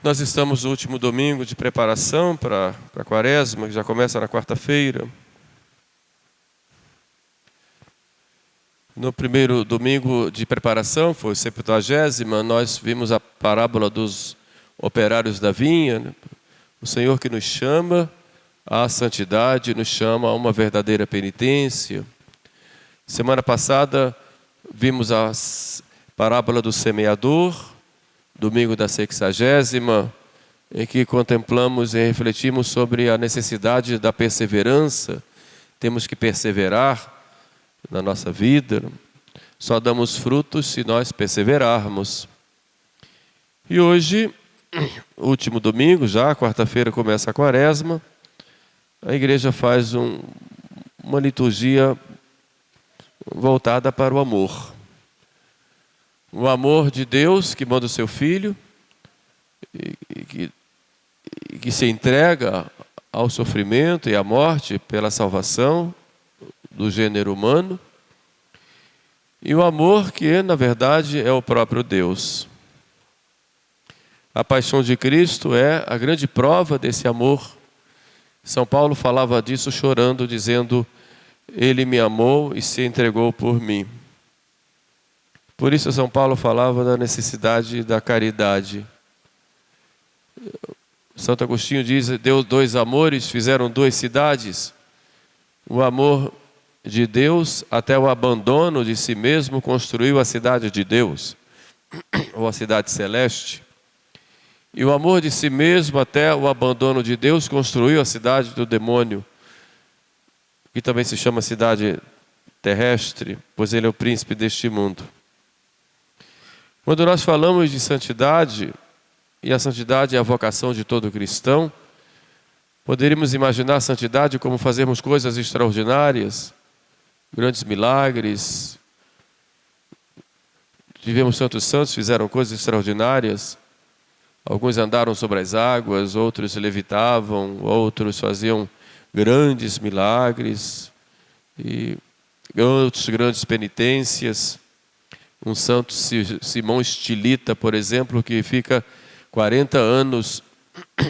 Nós estamos no último domingo de preparação para a Quaresma, que já começa na quarta-feira. No primeiro domingo de preparação, foi 70ª, nós vimos a parábola dos operários da vinha. O Senhor que nos chama à santidade, nos chama a uma verdadeira penitência. Semana passada, vimos a parábola do semeador, domingo da 60ª, em que contemplamos e refletimos sobre a necessidade da perseverança. Temos que perseverar na nossa vida. Só damos frutos se nós perseverarmos. E hoje, último domingo, já quarta-feira começa a Quaresma, a igreja faz uma liturgia voltada para o amor. O amor de Deus que manda o seu Filho e que se entrega ao sofrimento e à morte pela salvação do gênero humano. E o amor que, na verdade, é o próprio Deus. A paixão de Cristo é a grande prova desse amor. São Paulo falava disso chorando, dizendo: Ele me amou e se entregou por mim. Por isso São Paulo falava da necessidade da caridade. Santo Agostinho diz: Deus, dois amores fizeram duas cidades. O amor de Deus até o abandono de si mesmo construiu a cidade de Deus, ou a cidade celeste. E o amor de si mesmo até o abandono de Deus construiu a cidade do demônio, que também se chama cidade terrestre, pois ele é o príncipe deste mundo. Quando nós falamos de santidade, e a santidade é a vocação de todo cristão, poderíamos imaginar a santidade como fazermos coisas extraordinárias, grandes milagres. Tivemos tantos santos, fizeram coisas extraordinárias. Alguns andaram sobre as águas, outros levitavam, outros faziam grandes milagres e outros grandes penitências. Um santo Simão Estilita, por exemplo, que fica 40 anos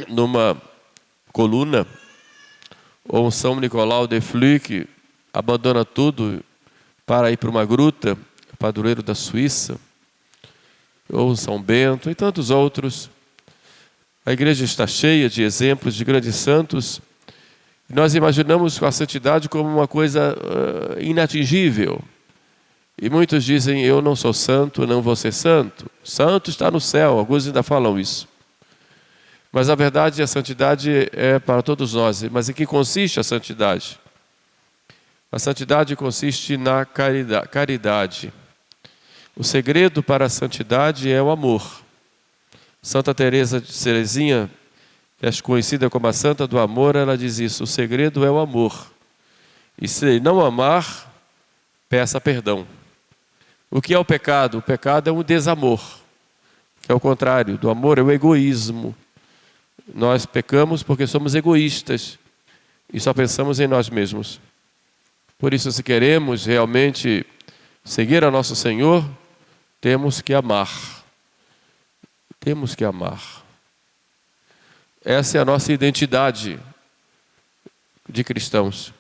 numa coluna, ou um São Nicolau de Flue, que abandona tudo para ir para uma gruta, padroeiro da Suíça, ou São Bento e tantos outros. A igreja está cheia de exemplos de grandes santos. Nós imaginamos a santidade como uma coisa inatingível. E muitos dizem: eu não sou santo, não vou ser santo. Santo está no céu, alguns ainda falam isso. Mas a verdade, a santidade é para todos nós. Mas em que consiste a santidade? A santidade consiste na caridade. O segredo para a santidade é o amor. Santa Teresa de Teresinha, que é conhecida como a Santa do Amor, ela diz isso: o segredo é o amor. E se não amar, peça perdão. O que é o pecado? O pecado é um desamor, que é o contrário do amor, é o egoísmo. Nós pecamos porque somos egoístas e só pensamos em nós mesmos. Por isso, se queremos realmente seguir a nosso Senhor, temos que amar. Temos que amar. Essa é a nossa identidade de cristãos.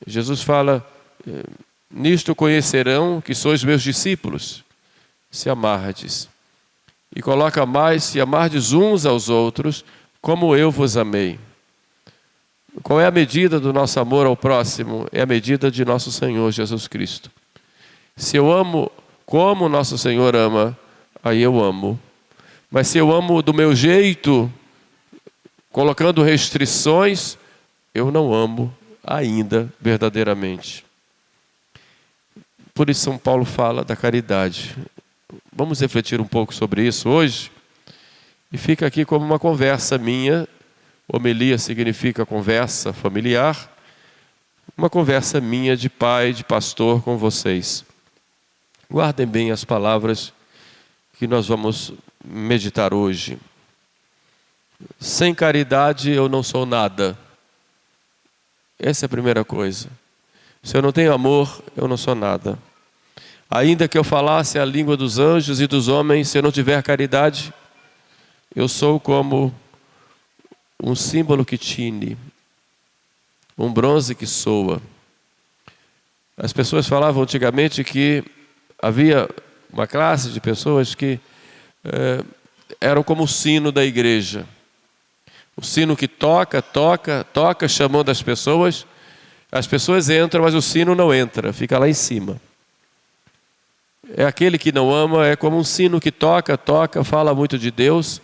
Jesus fala: nisto conhecerão que sois meus discípulos, se amardes. E coloca mais: se amardes uns aos outros, como eu vos amei. Qual é a medida do nosso amor ao próximo? É a medida de nosso Senhor Jesus Cristo. Se eu amo como nosso Senhor ama, aí eu amo. Mas se eu amo do meu jeito, colocando restrições, eu não amo ainda verdadeiramente. Por isso São Paulo fala da caridade. Vamos refletir um pouco sobre isso hoje. E fica aqui como uma conversa minha. Homilia significa conversa familiar. Uma conversa minha de pai, de pastor com vocês. Guardem bem as palavras que nós vamos meditar hoje. Sem caridade eu não sou nada. Essa é a primeira coisa. Se eu não tenho amor, eu não sou nada. Ainda que eu falasse a língua dos anjos e dos homens, se eu não tiver caridade, eu sou como um símbolo que tine, um bronze que soa. As pessoas falavam antigamente que havia uma classe de pessoas que eram como o sino da igreja. O sino que toca, toca, toca, chamando as pessoas entram, mas o sino não entra, fica lá em cima. É aquele que não ama, é como um sino que toca, toca, fala muito de Deus,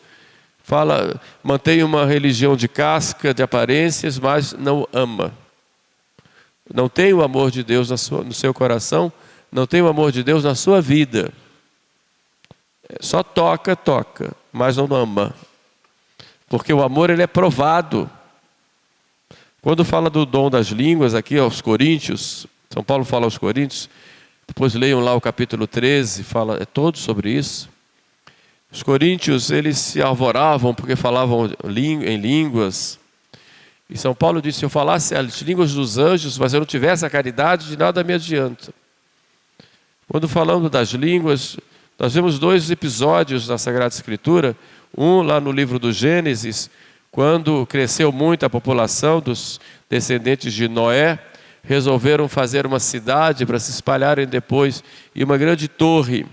mantém uma religião de casca, de aparências, mas não ama. Não tem o amor de Deus no seu coração, não tem o amor de Deus na sua vida. Só toca, toca, mas não ama. Porque o amor, ele é provado. Quando fala do dom das línguas aqui aos Coríntios, São Paulo fala aos Coríntios, depois leiam lá o capítulo 13, é todo sobre isso. Os coríntios, eles se arvoravam porque falavam em línguas. E São Paulo disse: se eu falasse as línguas dos anjos, mas eu não tivesse a caridade, de nada me adianta. Quando falamos das línguas, nós vemos 2 episódios na Sagrada Escritura. Um lá no livro do Gênesis, quando cresceu muito a população dos descendentes de Noé, resolveram fazer uma cidade para se espalharem depois, e uma grande torre.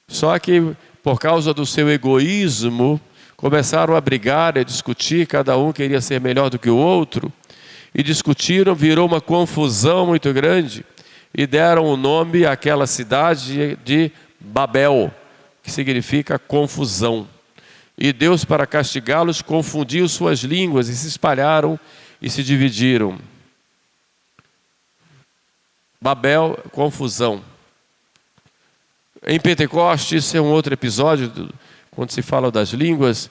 Só que, por causa do seu egoísmo, começaram a brigar, a discutir, cada um queria ser melhor do que o outro, e discutiram, virou uma confusão muito grande, e deram o nome àquela cidade de Babel, que significa confusão. E Deus, para castigá-los, confundiu suas línguas, e se espalharam e se dividiram. Babel, confusão. Em Pentecostes, isso é um outro episódio, quando se fala das línguas.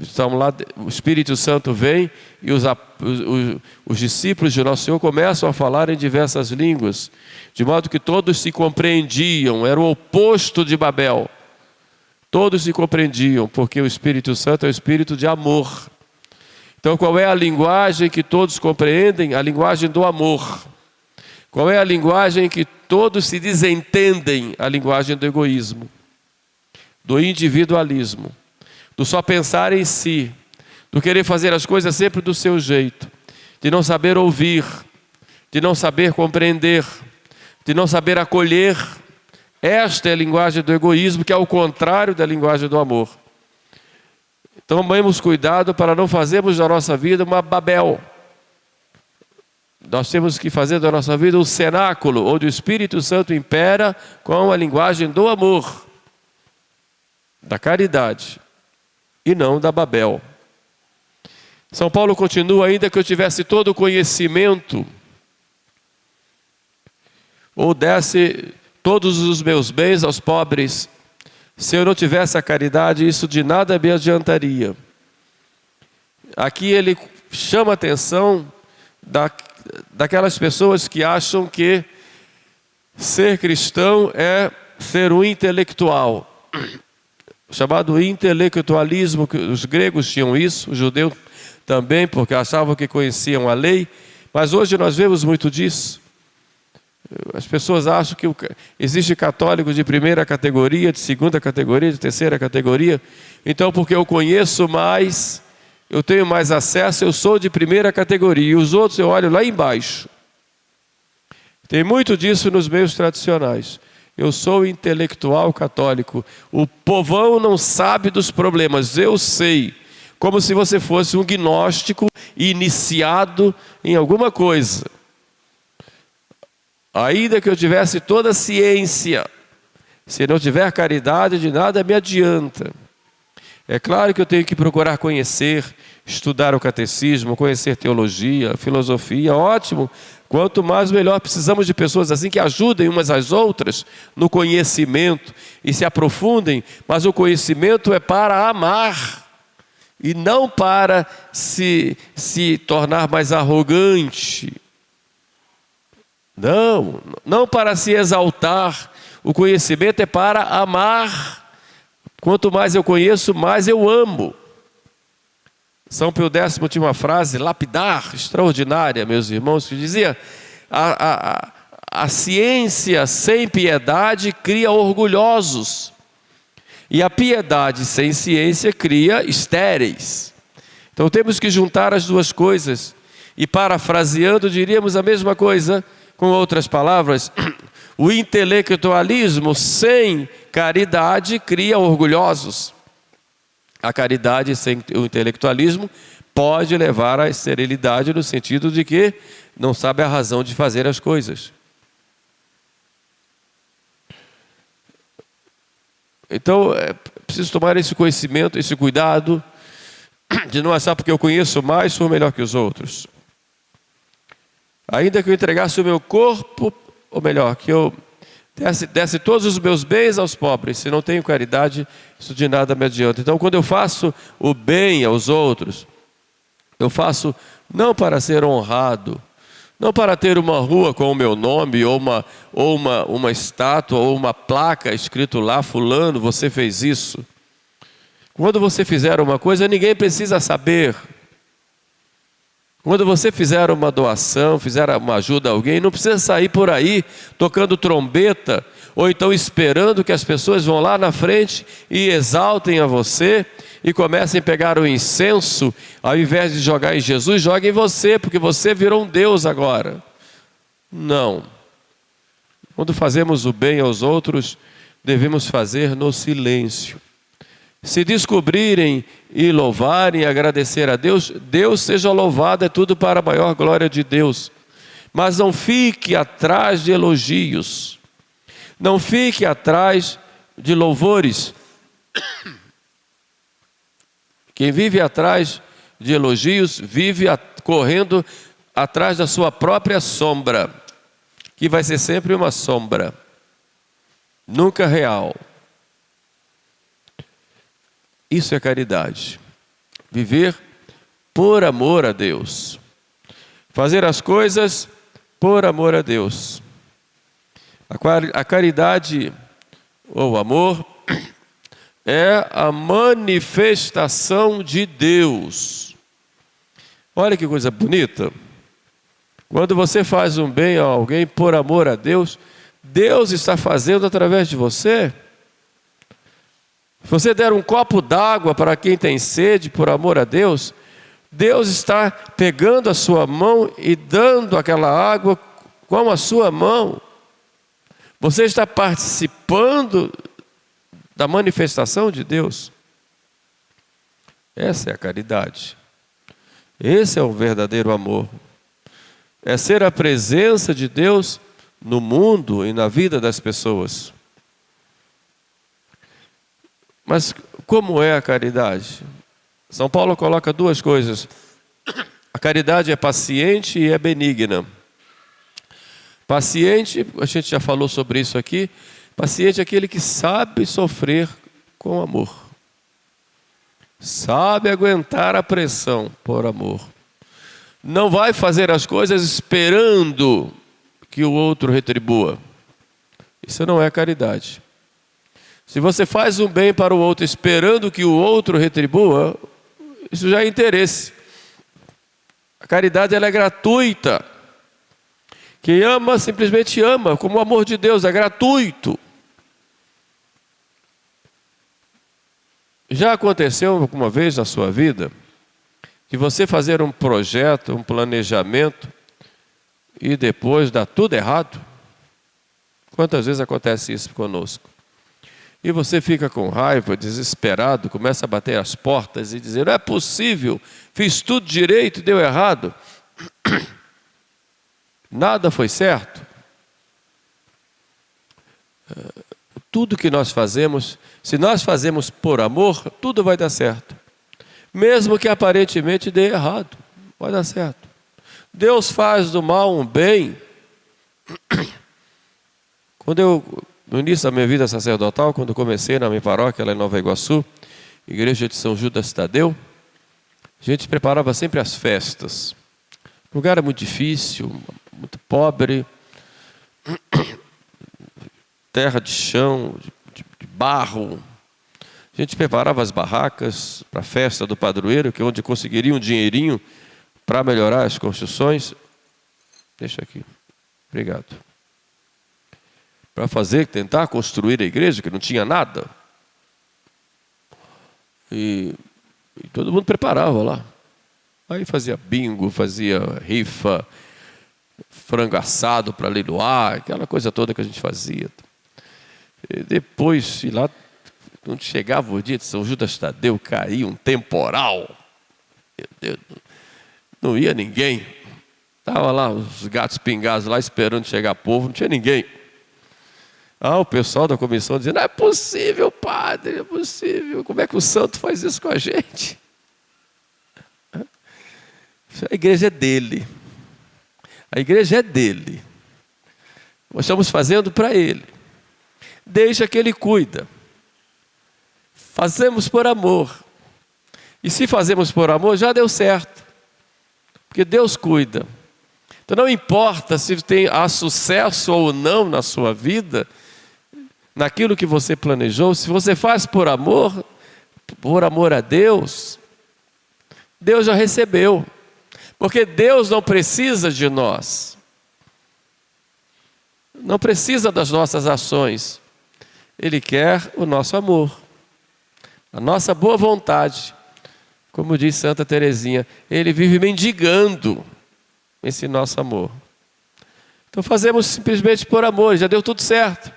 Estamos lá, o Espírito Santo vem e os discípulos de Nosso Senhor começam a falar em diversas línguas, de modo que todos se compreendiam. Era o oposto de Babel. Todos se compreendiam, porque o Espírito Santo é o Espírito de amor. Então, qual é a linguagem que todos compreendem? A linguagem do amor. Qual é a linguagem que todos se desentendem? A linguagem do egoísmo, do individualismo, do só pensar em si, do querer fazer as coisas sempre do seu jeito, de não saber ouvir, de não saber compreender, de não saber acolher. Esta é a linguagem do egoísmo, que é o contrário da linguagem do amor. Então, tomemos cuidado para não fazermos da nossa vida uma Babel. Nós temos que fazer da nossa vida um cenáculo, onde o Espírito Santo impera com a linguagem do amor, da caridade, e não da Babel. São Paulo continua: ainda que eu tivesse todo o conhecimento, ou desse todos os meus bens aos pobres, se eu não tivesse a caridade, isso de nada me adiantaria. Aqui ele chama a atenção daquelas pessoas que acham que ser cristão é ser um intelectual, chamado intelectualismo, que os gregos tinham isso, os judeus também, porque achavam que conheciam a lei, mas hoje nós vemos muito disso. As pessoas acham que existe católico de primeira categoria, de segunda categoria, de terceira categoria. Então, porque eu conheço mais, eu tenho mais acesso, eu sou de primeira categoria. E os outros eu olho lá embaixo. Tem muito disso nos meios tradicionais. Eu sou intelectual católico. O povão não sabe dos problemas, eu sei. Como se você fosse um gnóstico iniciado em alguma coisa. Ainda que eu tivesse toda a ciência, se não tiver caridade, de nada me adianta. É claro que eu tenho que procurar conhecer, estudar o catecismo, conhecer teologia, filosofia, ótimo. Quanto mais melhor. Precisamos de pessoas assim que ajudem umas às outras no conhecimento e se aprofundem, mas o conhecimento é para amar e não para se tornar mais arrogante. Não para se exaltar. O conhecimento é para amar. Quanto mais eu conheço, mais eu amo. São Pio X tinha uma frase lapidar, extraordinária, meus irmãos, que dizia: a ciência sem piedade cria orgulhosos, E a piedade sem ciência cria estéreis. Então temos que juntar as duas coisas. E parafraseando, diríamos a mesma coisa, com outras palavras: o intelectualismo sem caridade cria orgulhosos. A caridade sem o intelectualismo pode levar à esterilidade, no sentido de que não sabe a razão de fazer as coisas. Então, é preciso tomar esse conhecimento, esse cuidado, de não achar porque eu conheço mais, sou melhor que os outros. Ainda que eu entregasse o meu corpo, ou melhor, que eu desse todos os meus bens aos pobres, se não tenho caridade, isso de nada me adianta. Então, quando eu faço o bem aos outros, eu faço não para ser honrado, não para ter uma rua com o meu nome, ou uma estátua, ou uma placa escrito lá: fulano, você fez isso. Quando você fizer uma coisa, ninguém precisa saber. Quando você fizer uma doação, fizer uma ajuda a alguém, não precisa sair por aí tocando trombeta, ou então esperando que as pessoas vão lá na frente e exaltem a você e comecem a pegar o incenso, ao invés de jogar em Jesus, jogue em você, porque você virou um Deus agora. Não. Quando fazemos o bem aos outros, devemos fazer no silêncio. Se descobrirem e louvarem e agradecer a Deus, Deus seja louvado, é tudo para a maior glória de Deus. Mas não fique atrás de elogios, não fique atrás de louvores. Quem vive atrás de elogios, vive correndo atrás da sua própria sombra, que vai ser sempre uma sombra, nunca real. Isso é caridade. Viver por amor a Deus. Fazer as coisas por amor a Deus. A caridade, ou amor, é a manifestação de Deus. Olha que coisa bonita. Quando você faz um bem a alguém por amor a Deus, Deus está fazendo através de você. Se você der um copo d'água para quem tem sede, por amor a Deus, Deus está pegando a sua mão e dando aquela água com a sua mão. Você está participando da manifestação de Deus. Essa é a caridade. Esse é o verdadeiro amor. É ser a presença de Deus no mundo e na vida das pessoas. Mas como é a caridade? São Paulo coloca duas coisas. A caridade é paciente e é benigna. Paciente, a gente já falou sobre isso aqui. Paciente é aquele que sabe sofrer com amor. Sabe aguentar a pressão por amor. Não vai fazer as coisas esperando que o outro retribua. Isso não é caridade. Se você faz um bem para o outro esperando que o outro retribua, isso já é interesse. A caridade, ela é gratuita. Quem ama, simplesmente ama, como o amor de Deus, é gratuito. Já aconteceu alguma vez na sua vida de você fazer um projeto, um planejamento e depois dá tudo errado? Quantas vezes acontece isso conosco? E você fica com raiva, desesperado, começa a bater as portas e dizer: não é possível, fiz tudo direito e deu errado. Nada foi certo. Tudo que nós fazemos, se nós fazemos por amor, tudo vai dar certo. Mesmo que aparentemente dê errado, vai dar certo. Deus faz do mal um bem. No início da minha vida sacerdotal, quando comecei na minha paróquia, lá em Nova Iguaçu, igreja de São Judas Tadeu, a gente preparava sempre as festas. O lugar era muito difícil, muito pobre, terra de chão, de barro. A gente preparava as barracas para a festa do padroeiro, que é onde conseguiria um dinheirinho para melhorar as construções. Deixa aqui. Obrigado. Para tentar construir a igreja, que não tinha nada. E todo mundo preparava lá. Aí fazia bingo, fazia rifa, frango assado para leiloar, aquela coisa toda que a gente fazia. E depois, lá, quando chegava o dia de São Judas Tadeu, caía um temporal. Meu Deus, não ia ninguém. Estava lá os gatos pingados lá esperando chegar povo, não tinha ninguém. O pessoal da comissão dizendo, não é possível, padre, é possível. Como é que o santo faz isso com a gente? A igreja é dele. A igreja é dele. Nós estamos fazendo para ele. Deixa que ele cuida. Fazemos por amor. E se fazemos por amor, já deu certo. Porque Deus cuida. Então não importa se há sucesso ou não na sua vida, naquilo que você planejou, se você faz por amor a Deus, Deus já recebeu. Porque Deus não precisa de nós. Não precisa das nossas ações. Ele quer o nosso amor. A nossa boa vontade. Como diz Santa Teresinha, Ele vive mendigando esse nosso amor. Então fazemos simplesmente por amor, já deu tudo certo.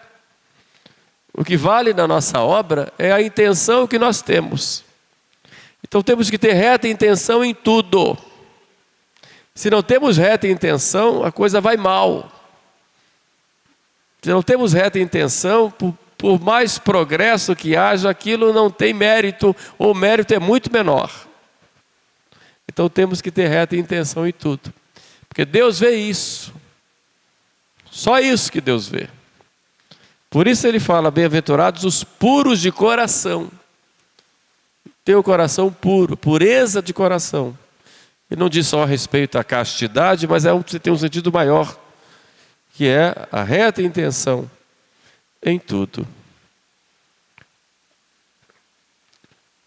O que vale na nossa obra é a intenção que nós temos. Então temos que ter reta intenção em tudo. Se não temos reta intenção, a coisa vai mal. Se não temos reta intenção, por mais progresso que haja, aquilo não tem mérito, ou o mérito é muito menor. Então temos que ter reta intenção em tudo. Porque Deus vê isso. Só isso que Deus vê. Por isso ele fala, bem-aventurados os puros de coração. Ter o coração puro, pureza de coração. Ele não diz só a respeito à castidade, mas tem um sentido maior, que é a reta intenção em tudo.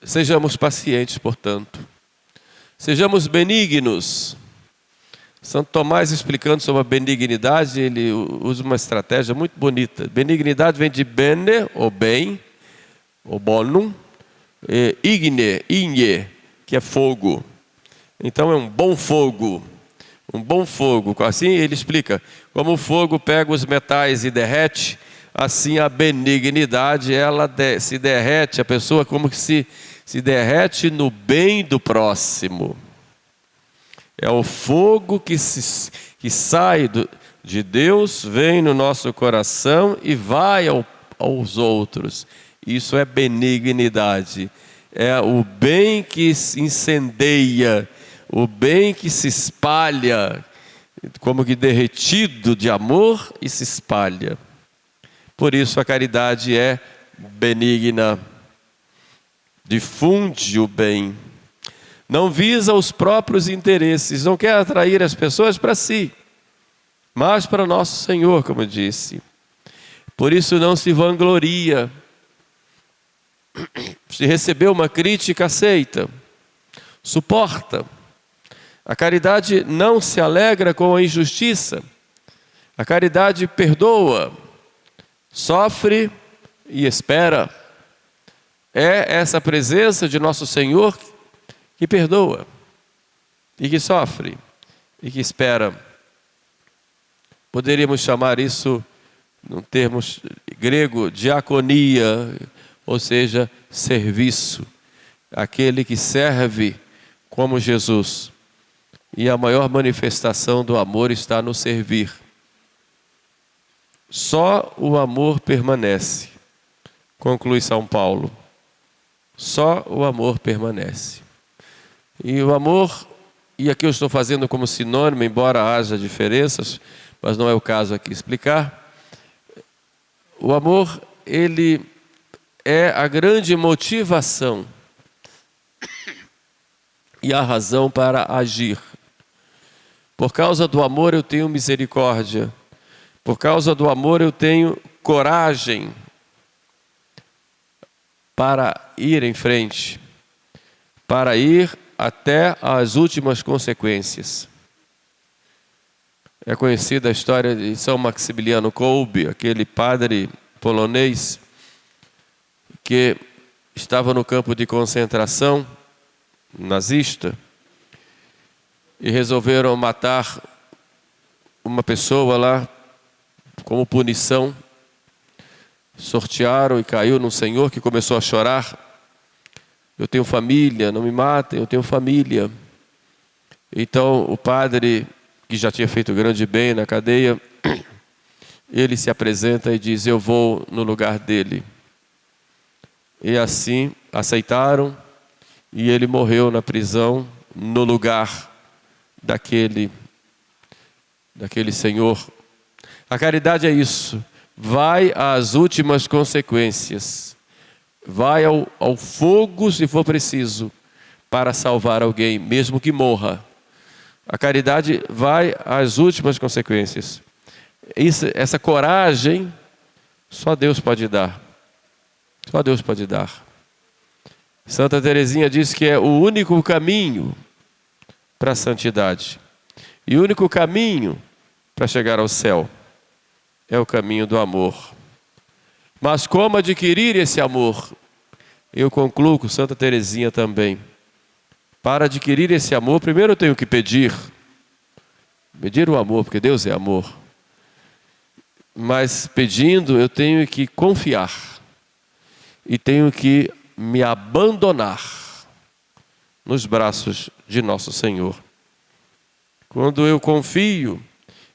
Sejamos pacientes, portanto. Sejamos benignos. Santo Tomás, explicando sobre a benignidade, ele usa uma estratégia muito bonita. Benignidade vem de bene, o bem, o bonum, e igne, que é fogo. Então é um bom fogo. Um bom fogo. Assim ele explica, como o fogo pega os metais e derrete, assim a benignidade, ela se derrete, a pessoa como que se derrete no bem do próximo. É o fogo que sai de Deus, vem no nosso coração e vai aos outros. Isso é benignidade. É o bem que se incendeia, o bem que se espalha, como que derretido de amor e se espalha. Por isso a caridade é benigna, difunde o bem. Não visa os próprios interesses, não quer atrair as pessoas para si, mas para nosso Senhor, como eu disse. Por isso não se vangloria. Se recebeu uma crítica, aceita, suporta. A caridade não se alegra com a injustiça. A caridade perdoa, sofre e espera. É essa presença de nosso Senhor que perdoa, e que sofre, e que espera. Poderíamos chamar isso, num termo grego, diaconia, ou seja, serviço. Aquele que serve como Jesus. E a maior manifestação do amor está no servir. Só o amor permanece. Conclui São Paulo. Só o amor permanece. E o amor, e aqui eu estou fazendo como sinônimo, embora haja diferenças, mas não é o caso aqui explicar. O amor, ele é a grande motivação e a razão para agir. Por causa do amor eu tenho misericórdia. Por causa do amor eu tenho coragem para ir em frente, para ir até as últimas consequências. É conhecida a história de São Maximiliano Kolbe, aquele padre polonês que estava no campo de concentração nazista e resolveram matar uma pessoa lá como punição. Sortearam e caiu num senhor que começou a chorar. Eu tenho família, não me matem, eu tenho família. Então o padre, que já tinha feito grande bem na cadeia, ele se apresenta e diz: eu vou no lugar dele. E assim aceitaram, e ele morreu na prisão no lugar daquele senhor. A caridade é isso, vai às últimas consequências, vai ao fogo se for preciso, para salvar alguém, mesmo que morra. A caridade vai às últimas consequências. Essa coragem, só Deus pode dar. Só Deus pode dar. Santa Teresinha diz que é o único caminho para a santidade. E o único caminho para chegar ao céu é o caminho do amor. Mas como adquirir esse amor? Eu concluo com Santa Teresinha também. Para adquirir esse amor, primeiro eu tenho que pedir. Pedir o amor, porque Deus é amor. Mas pedindo, eu tenho que confiar. E tenho que me abandonar nos braços de nosso Senhor. Quando eu confio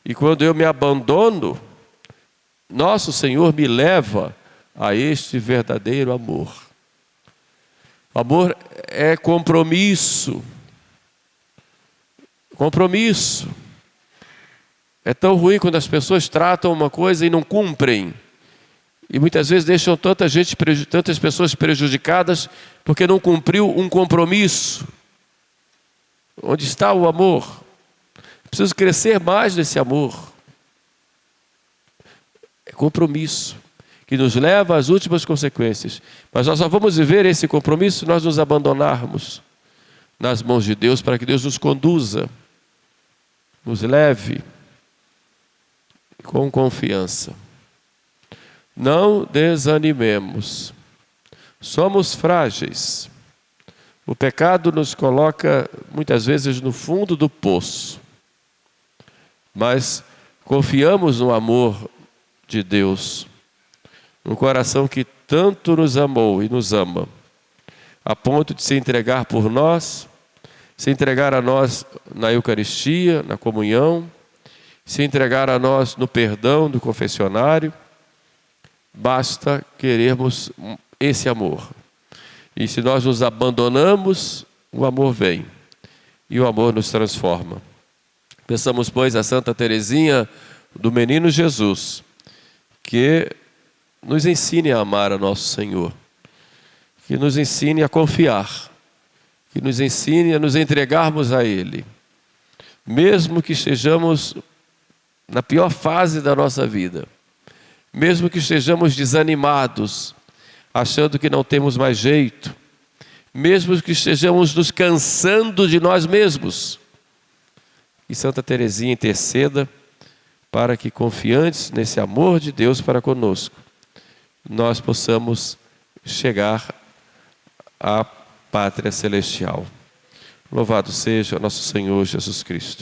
e quando eu me abandono, nosso Senhor me leva a este verdadeiro amor. Amor é compromisso. Compromisso. É tão ruim quando as pessoas tratam uma coisa e não cumprem. E muitas vezes deixam tantas pessoas prejudicadas porque não cumpriu um compromisso. Onde está o amor? Preciso crescer mais nesse amor. É compromisso que nos leva às últimas consequências. Mas nós só vamos viver esse compromisso se nós nos abandonarmos nas mãos de Deus, para que Deus nos conduza, nos leve com confiança. Não desanimemos. Somos frágeis. O pecado nos coloca muitas vezes no fundo do poço. Mas confiamos no amor de Deus, no coração que tanto nos amou e nos ama, a ponto de se entregar por nós, se entregar a nós na Eucaristia, na comunhão, se entregar a nós no perdão do confessionário. Basta querermos esse amor. E se nós nos abandonamos, o amor vem. E o amor nos transforma. Peçamos, pois, a Santa Teresinha do Menino Jesus, que nos ensine a amar a nosso Senhor. Que nos ensine a confiar. Que nos ensine a nos entregarmos a Ele. Mesmo que estejamos na pior fase da nossa vida. Mesmo que estejamos desanimados, achando que não temos mais jeito, mesmo que estejamos nos cansando de nós mesmos, que Santa Teresinha interceda para que, confiantes nesse amor de Deus para conosco, nós possamos chegar à pátria celestial. Louvado seja nosso Senhor Jesus Cristo.